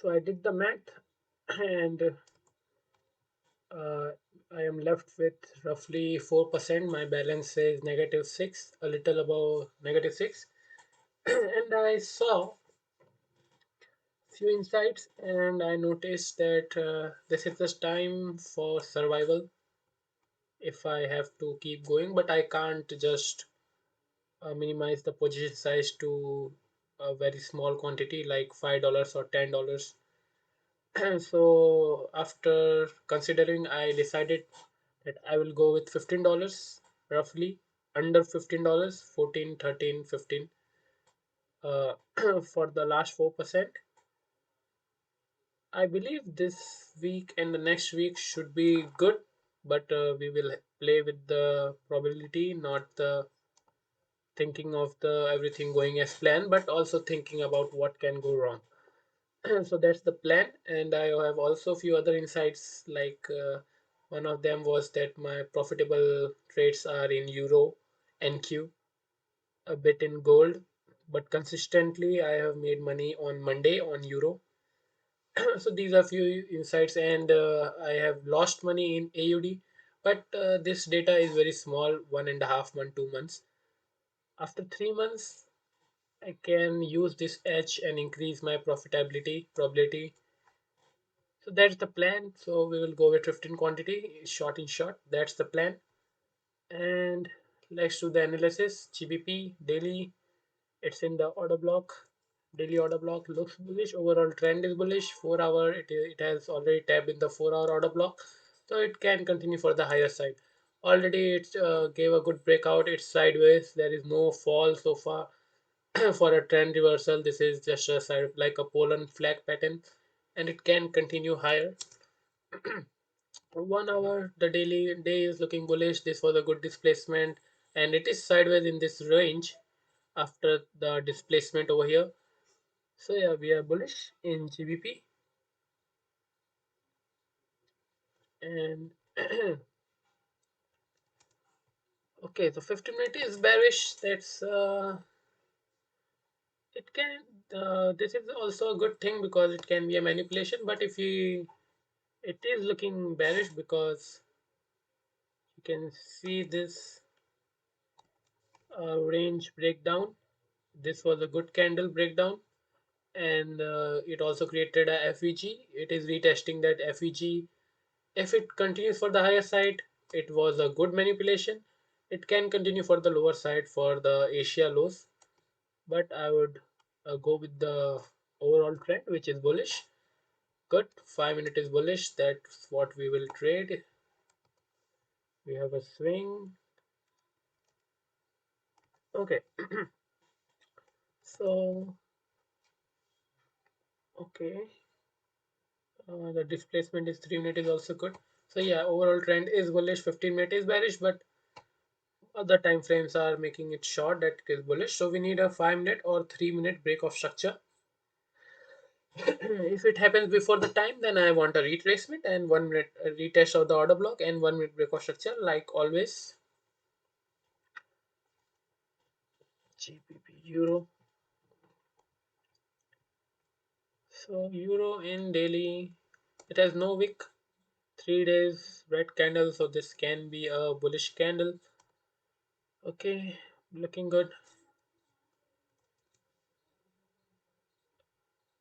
So I did the math, and uh, I am left with roughly 4%. My balance is -6, a little above -6. And I saw few insights, and I noticed that this is the time for survival if I have to keep going, but I can't just minimize the position size to a very small quantity like $5 or $10. So after considering, I decided that I will go with $15, roughly under $15, 14, 13, 15, uh, for the last 4%. I believe this week and the next week should be good, but we will play with the probability, not the thinking of the everything going as planned, but also thinking about what can go wrong. So that's the plan, and I have also a few other insights. Like one of them was that my profitable trades are in euro, NQ, a bit in gold, but consistently I have made money on Monday on euro. So these are few insights, and I have lost money in AUD, but this data is very small, 1.5 month, 2 months. After 3 months, I can use this edge and increase my profitability probability. So that's the plan. So we will go with 15 quantity, short in short. That's the plan. And let's do the analysis. GBP daily, it's in the order block. Daily order block looks bullish. Overall trend is bullish. 4 hour, it has already tapped in the 4 hour order block. So it can continue for the higher side. Already it gave a good breakout. It's sideways. There is no fall so far. For a trend reversal, this is just a side like a Poland flag pattern, and it can continue higher. 1 hour, the daily day is looking bullish. This was a good displacement, and it is sideways in this range after the displacement over here. So yeah, we are bullish in GBP. And okay, so 15 minute is bearish. That's it can this is also a good thing because it can be a manipulation. But if we it is looking bearish because you can see this range breakdown. This was a good candle breakdown, and it also created a FEG. It is retesting that FEG. If it continues for the higher side, it was a good manipulation. It can continue for the lower side for the Asia lows, but I would go with the overall trend, which is bullish. Good, 5 minute is bullish. That's what we will trade. We have a swing. Okay, so okay. The displacement is 3 minute is also good. So yeah, overall trend is bullish. 15 minute is bearish, but other time frames are making it short. That is bullish. So we need a 5 minute or 3 minute break of structure. If it happens before the time, then I want a retracement and 1 minute retest of the order block and 1 minute break of structure, like always. GBP Euro. So Euro in daily, it has no wick. 3 days red candle, so this can be a bullish candle. Okay, looking good.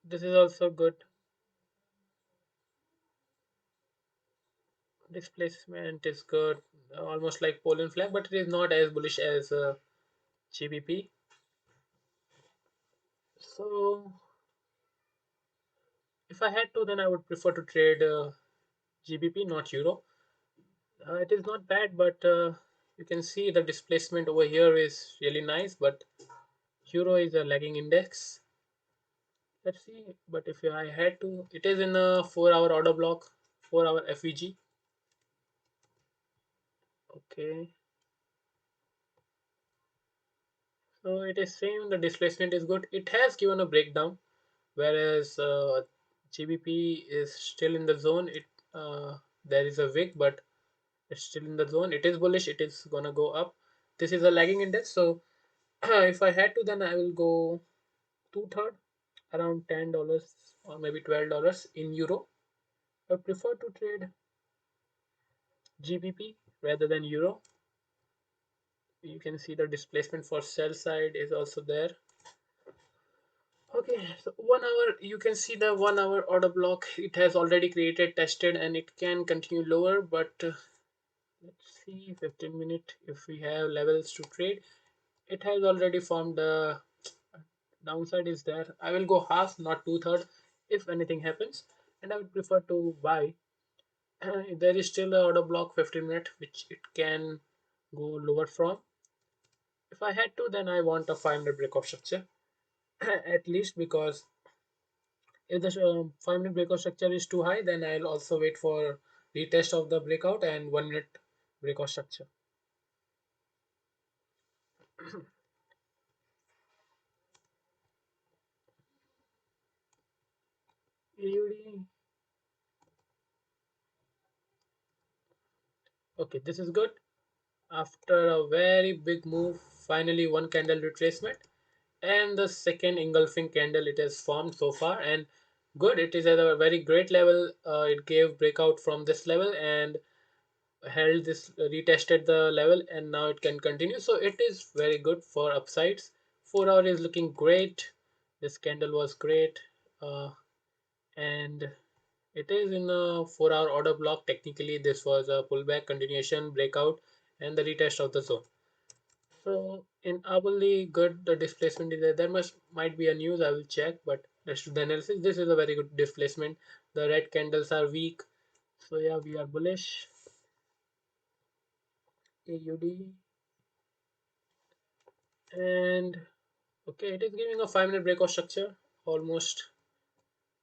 This is also good. Displacement is good, almost like Poland flag, but it is not as bullish as GBP. So if I had to, then I would prefer to trade GBP, not Euro. It is not bad, but you can see the displacement over here is really nice, but Euro is a lagging index. Let's see, but if I had to, it is in a 4 hour order block, 4 hour FEG. Okay, so it is same, the displacement is good. It has given a breakdown, whereas GBP is still in the zone. It there is a wick, but it's still in the zone. It is bullish. It is gonna go up. This is a lagging index, so if I had to, then I will go two third. around $10 or maybe $12 in euro. I prefer to trade GBP rather than euro. You can see the displacement for sell side is also there. Okay, so 1 hour, you can see the 1 hour order block. It has already created, tested, and it can continue lower. But let's see, 15 minute. If we have levels to trade, it has already formed the downside is there. I will go half, not two-third, if anything happens, and I would prefer to buy. There is still a order block 15 minute, which it can go lower from. If I had to, then I want a 5 minute breakout structure at least, because if the 5 minute breakout structure is too high, then I'll also wait for retest of the breakout and 1 minute breakout structure. AUD. Okay, this is good. After a very big move, finally one candle retracement and the second engulfing candle it has formed so far, and good, it is at a very great level. It gave breakout from this level and held this, retested the level, and now it can continue, so it is very good for upsides. 4 hour is looking great. This candle was great, and it is in a 4 hour order block. Technically this was a pullback, continuation, breakout, and the retest of the zone. So in hourly, good, the displacement is there. There might be a news, I will check, but let's do the analysis. This is a very good displacement. The red candles are weak, so yeah, we are bullish. AUD, and okay, it is giving a 5 minute breakout structure almost.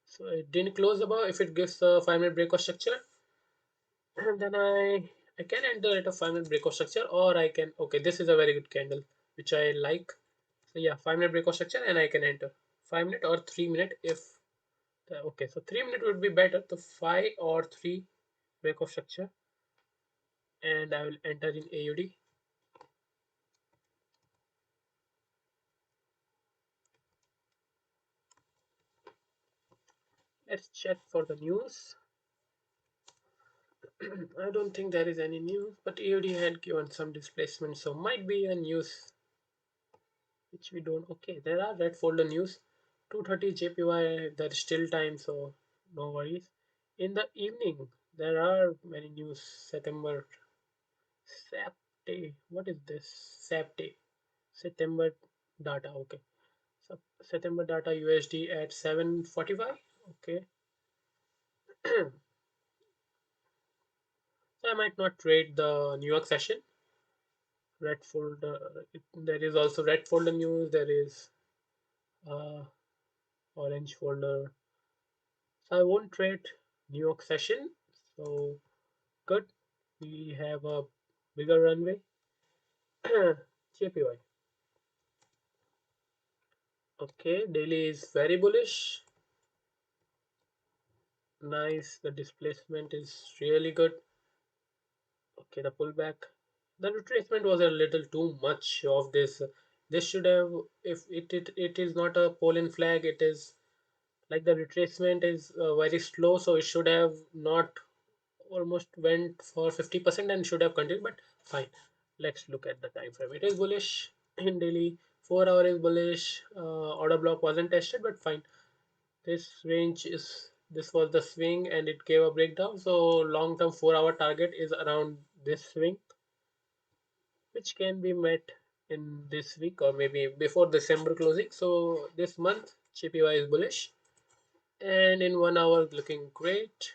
So it didn't close above. If it gives a 5 minute breakout structure, then I can enter at a 5 minute breakout structure, or I can, okay, this is a very good candle which I like. So yeah, 5 minute breakout structure, and I can enter 5 minute or 3 minute if okay. So 3 minute would be better, the 5 or 3 breakout structure, and I will enter in AUD. Let's check for the news. I don't think there is any news, but AUD had given some displacement, so might be a news which we don't. Okay, there are red folder news. 2:30 JPY. There is still time, so no worries. In the evening, there are many news. September SAP. What is this? SAP day. September data. Okay. So September data USD at 7:45. Okay. So I might not trade the New York session. Red folder. There is also red folder news. There is uh, orange folder. So I won't trade New York session. So good. We have a bigger runway. JPY. Okay, daily is very bullish. Nice. The displacement is really good. Okay, the pullback. The retracement was a little too much of this. This should have, if it is not a Poland flag, it is like the retracement is very slow, so it should have not almost went for 50% and should have continued, but fine. Let's look at the time frame. It is bullish in daily. 4 hour is bullish. Order block wasn't tested, but fine. This was the swing and it gave a breakdown. So long term 4 hour target is around this swing, which can be met in this week or maybe before December closing. So this month JPY is bullish, and in 1 hour looking great.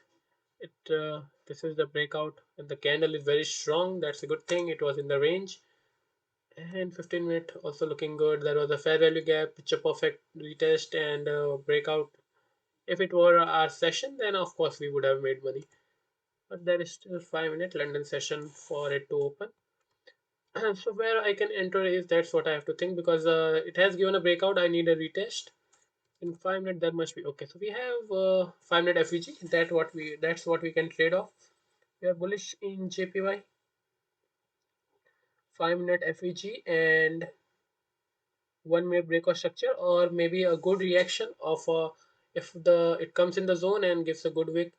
This is the breakout, and the candle is very strong. That's a good thing. It was in the range, and 15 minute also looking good. There was a fair value gap, which a perfect retest and breakout. If it were our session, then of course we would have made money. But there is still 5 minute London session for it to open. So where I can enter is, that's what I have to think, because it has given a breakout. I need a retest in 5 minutes. That must be okay. So we have 5 minute FEG. That's what we can trade off. We are bullish in JPY. 5 minute FEG, and one minute breakout structure, or maybe a good reaction of if the it comes in the zone and gives a good wick.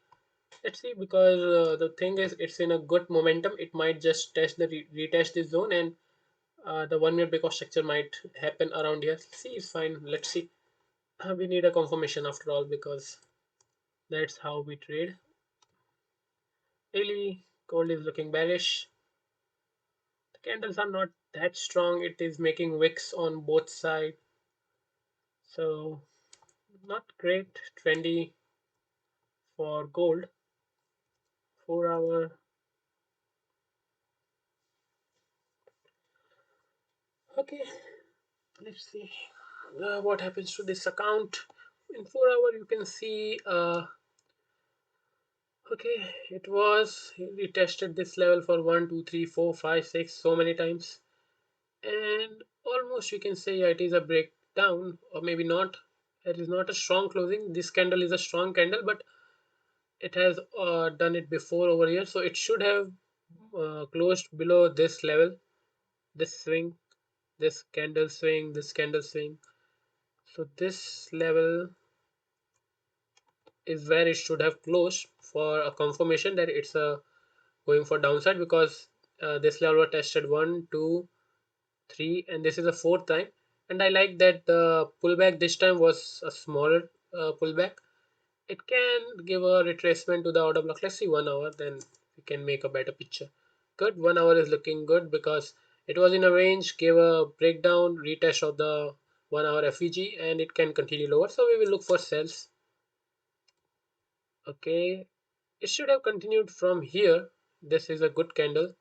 Let's see, because the thing is it's in a good momentum. It might just test the retest this zone, and the 1 minute breakout structure might happen around here. See, it's fine. Let's see. We need a confirmation after all, because that's how we trade. Daily gold is looking bearish. The candles are not that strong. It is making wicks on both sides, so not great. Trendy for gold. 4 hour. Okay, let's see what happens to this account. In 4 hour, you can see. Okay, it tested this level for 1, 2, 3, 4, 5, 6 so many times, and almost you can say, yeah, it is a breakdown, or maybe not. It is not a strong closing. This candle is a strong candle, but it has done it before over here, so it should have closed below this level, this swing, this candle swing, this candle swing. So this level is where it should have closed for a confirmation that it's going for downside, because this level was tested 1, 2, 3, and this is the fourth time. And I like that the pullback this time was a smaller pullback. It can give a retracement to the order block. Let's see 1 hour, then we can make a better picture. Good, 1 hour is looking good, because it was in a range, gave a breakdown, retest of the 1 hour FEG, and it can continue lower. So we will look for sells. Okay, it should have continued from here. This is a good candle.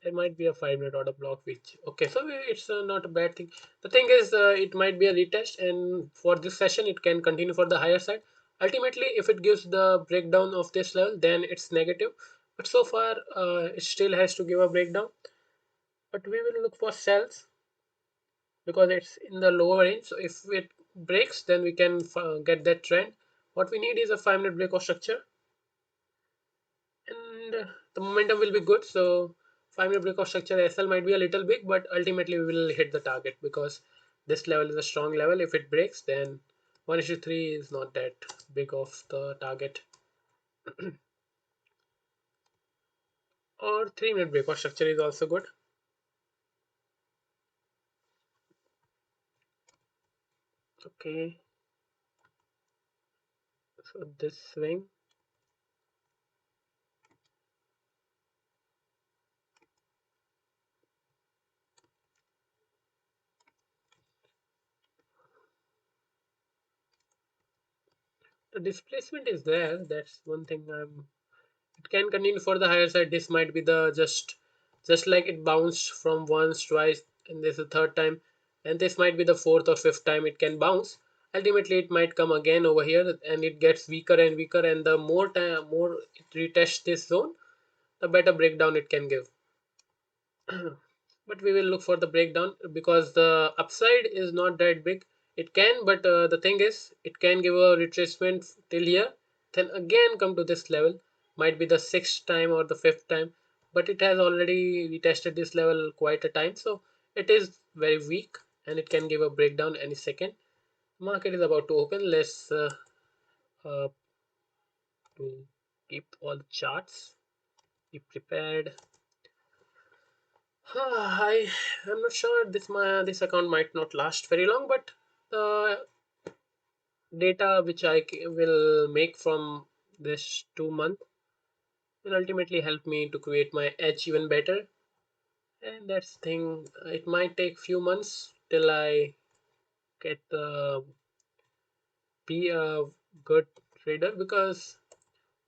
There might be a 5 minute order block, which okay, so it's not a bad thing. The thing is, it might be a retest, and for this session it can continue for the higher side. Ultimately, if it gives the breakdown of this level, then it's negative, but so far it still has to give a breakdown. But we will look for sells, because it's in the lower range. So if it breaks, then we can get that trend. What we need is a 5 minute breakout structure, and the momentum will be good. So 5 minute breakout structure SL might be a little big, but ultimately we will hit the target, because this level is a strong level. If it breaks, then 1:3 is not that big of the target. Or 3 minute breakout structure is also good. Okay, so this swing, the displacement is there. That's one thing. It can continue for the higher side. This might be the just like it bounced from once, twice, and this is the third time, and this might be the fourth or fifth time it can bounce. Ultimately, it might come again over here, and it gets weaker and weaker. And the more it retests this zone, the better breakdown it can give. But we will look for the breakdown, because the upside is not that big. It can, but the thing is, it can give a retracement till here, then again come to this level. Might be the sixth time or the fifth time, but it has already retested this level quite a time, so it is very weak, and it can give a breakdown any second. Market is about to open. Let's uh, to keep all the charts. Be prepared. I'm not sure, this account might not last very long, but the data which will make from this 2 month will ultimately help me to create my edge even better. And that's the thing. It might take few months till I get be a good trader, because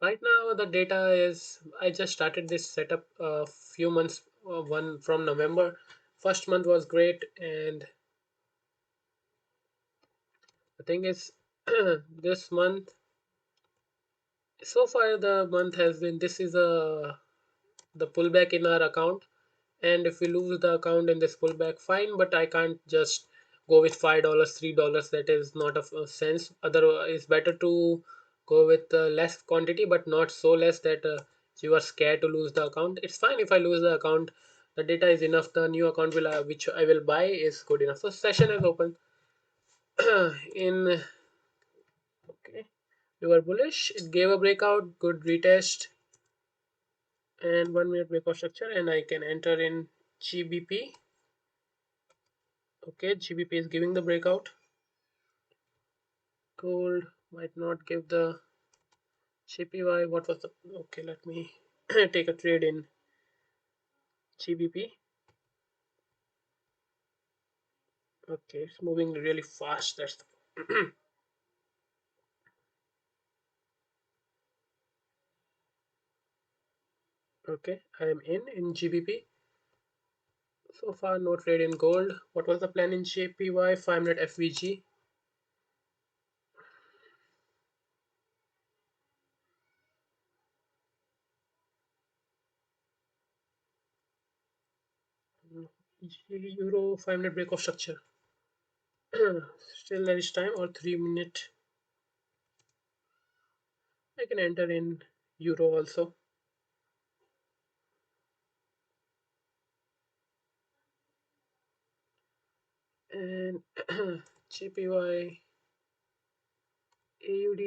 right now the data is, I just started this setup a few months, one from November. First month was great, and the thing is, this month, so far the month has been, this is a the pullback in our account, and if we lose the account in this pullback, fine, but I can't just go with $5, $3. That is not of sense. Otherwise, it's better to go with less quantity, but not so less that you are scared to lose the account. It's fine if I lose the account the data is enough, the new account will which I will buy is good enough. So session is open. In okay, we were bullish, it gave a breakout, good retest, and 1 minute breakout structure, and I can enter in GBP. Okay, GBP is giving the breakout. Gold might not give the JPY. What was the okay? Let me take a trade in GBP. Okay, it's moving really fast. That's the okay. I am in GBP. So far, no trade in gold. What was the plan in JPY? 5 minute FVG. Euro 5 minute break of structure. Still there is time, or 3 minute. I can enter in Euro also. And JPY, AUD,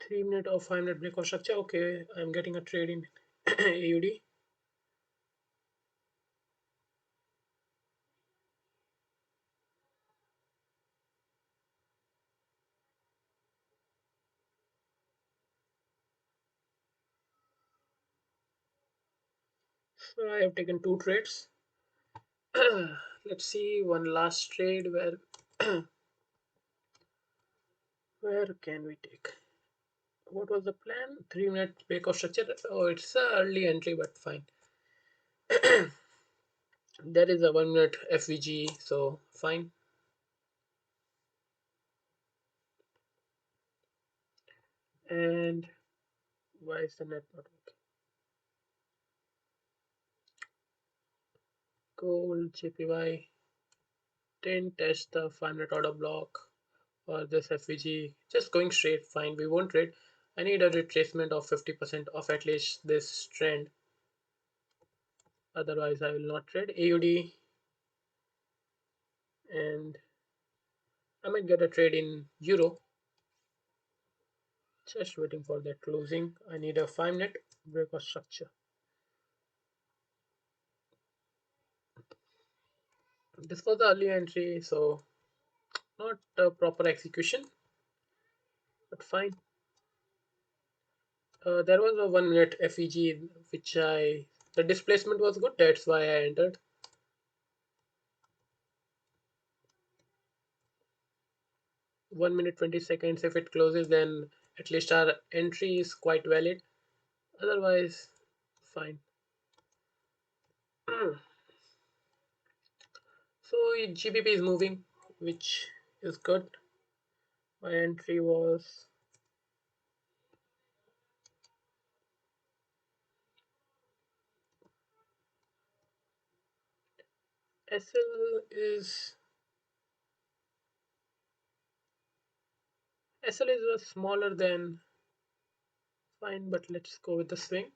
3 minute or 5 minute break of structure. Okay, I'm getting a trade in AUD. So I have taken two trades. Let's see one last trade where can we take? What was the plan? 3 minute breakout structure. Oh, it's a early entry, but fine. There is a 1 minute FVG, so fine. And why is the net not working? Gold JPY didn't test the 5 minute order block or this FVG. Just going straight, fine. We won't trade. I need a retracement of 50% of at least this trend. Otherwise, I will not trade AUD, and I might get a trade in Euro. Just waiting for that closing. I need a 5 minute breakout structure. This was the early entry, so not a proper execution, but fine. There was a 1 minute FEG which the displacement was good. That's why I entered. 1 minute 20 seconds. If it closes, then at least our entry is quite valid. Otherwise, fine. So GBP is moving, which is good. My entry was SL is smaller than fine, but let's go with the swing.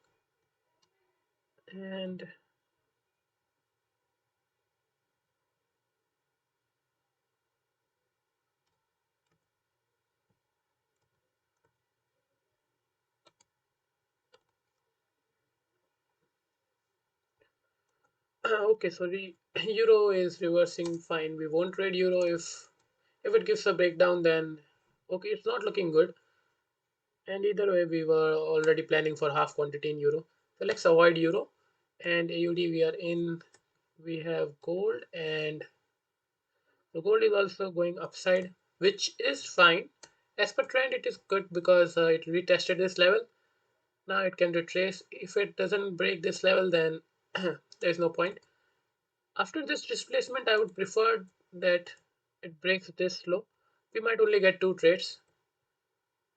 And okay, so Euro is reversing fine. We won't trade Euro if it gives a breakdown. Then okay, it's not looking good. And either way, we were already planning for half quantity in Euro. So let's avoid Euro. And AUD we are in. We have gold, and the gold is also going upside, which is fine. As per trend, it is good because it retested this level. Now it can retrace. If it doesn't break this level, then there's no point. After this displacement, I would prefer that it breaks this low. We might only get two trades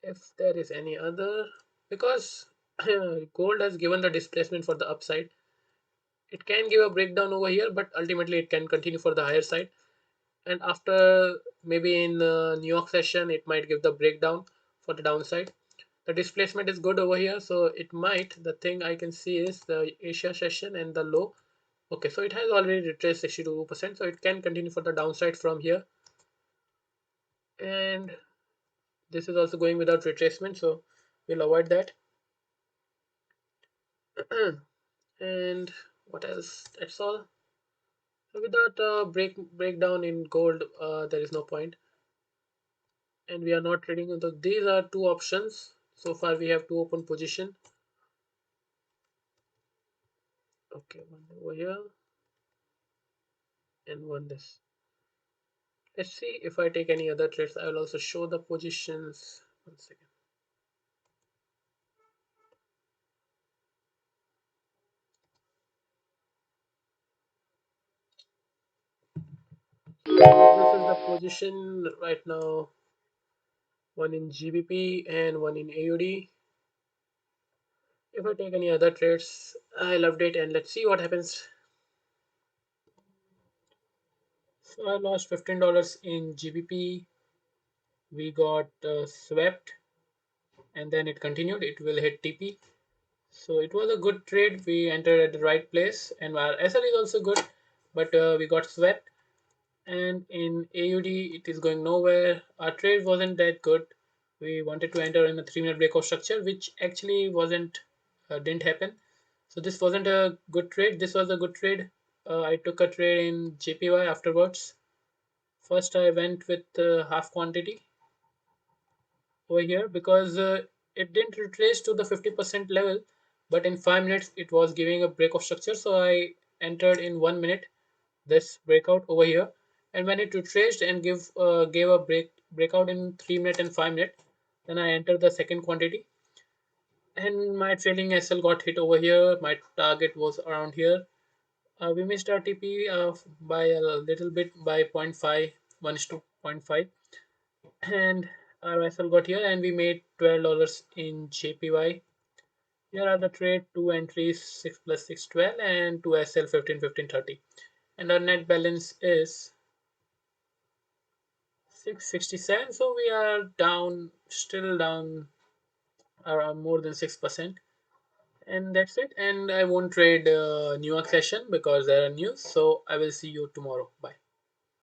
if there is any other, because gold has given the displacement for the upside. It can give a breakdown over here, but ultimately it can continue for the higher side. And after maybe in the New York session, it might give the breakdown for the downside. The displacement is good over here, so it might, the thing I can see is the Asia session and the low. Okay, so it has already retraced 62%, so it can continue for the downside from here. And this is also going without retracement, so we'll avoid that. And what else? That's all. Without breakdown in gold, there is no point. And we are not trading on these are two options. So far we have two open position. Okay, one over here and one this. Let's see if I take any other trades. I will also show the positions. One second. This is the position right now. One in GBP and one in AUD. If I take any other trades, I'll update and let's see what happens. So I lost $15 in GBP. We got swept and then it continued. It will hit TP. So it was a good trade. We entered at the right place, and our SL is also good, but we got swept. And in AUD, it is going nowhere. Our trade wasn't that good. We wanted to enter in a 3-minute breakout structure, which actually didn't happen. So this wasn't a good trade. This was a good trade. I took a trade in JPY afterwards. First, I went with half quantity over here because it didn't retrace to the 50% level, but in 5 minutes it was giving a breakout structure, so I entered in 1 minute this breakout over here. And when it retraced and gave a breakout in 3 minute and 5 minute, then I entered the second quantity, and my trailing SL got hit over here. My target was around here. We missed our TP by a little bit, by zero point 0.5, 1 to zero point 0.5, and our vessel got here and we made $12 in JPY. Here are the trade, two entries, 6 plus 6 12, and 2 SL 15 15 30. And our net balance is 667. So we are down, still down around more than 6%. And that's it. And I won't trade New York session because there are news. So I will see you tomorrow. Bye.